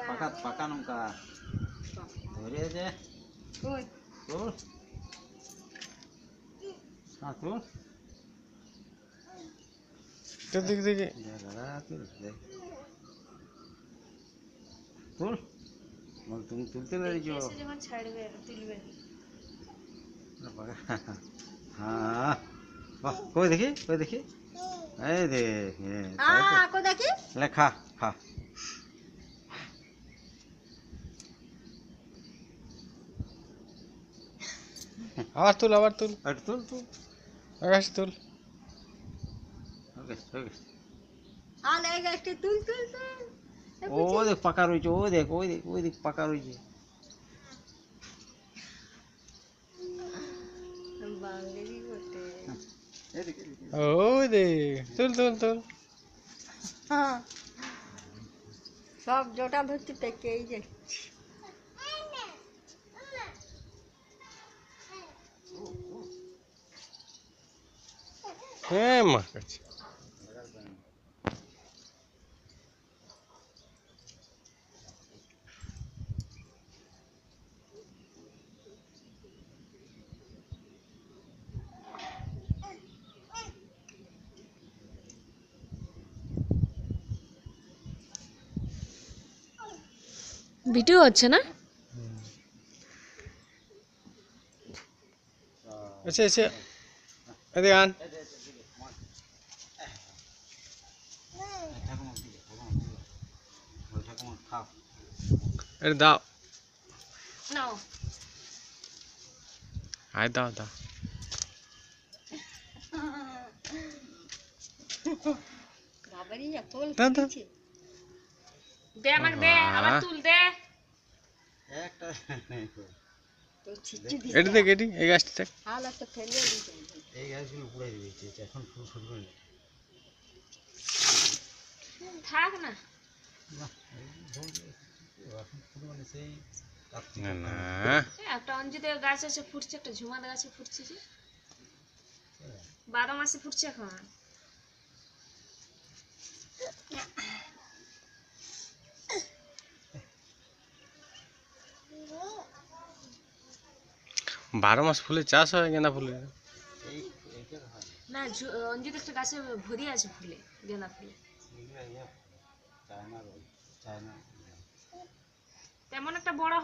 পাকা পাকা লঙ্কা ধরে যে তোর তোর দেখ দেখে তোর তুমি তুলতে পেরেছ যখন ছাড়বে তুলবে হ্যাঁ বাহ কই দেখি এই দেখ দেখি লেখা খা আবার তুল আর তুল তুল আকাশ তুল ওকে তুল তুল তুল ও দেখ পাকা রয়েছে ওই দেখ পাকা রয়েছে বাঙালি বটে ওই দেখ তুল সব জোটা ধরতে পেকেই যাচ্ছে হ্যাঁ মা কাছে ভিডিও হচ্ছে না আচ্ছা এদিকে আন এটা দাও নাও আয় দাও বাবারই এত দাও দে আমাকে দে আবার তুল দে একটা তো ছিচ্ছি দিছে এটি দেখ এই গাছটা দেখ হাল একটা ফেলে দিছে এই গাছগুলো পুড়ে দিয়েছে এখন ফুল শুরু করে থাক না এখন ফুল মানে সেই না একটা অঞ্জিতের গাছ আছে ফুটছে একটা ঝুমার গাছে ফুটছে যে 12 মাসে ফুটছে এখন 12 মাস ফুলে চাষ হয় গেঁদা ফুলের না অঞ্জিত একটা গাছে ভরি আছে ফুলে গেঁদা ফুলে তেমন একটা বড়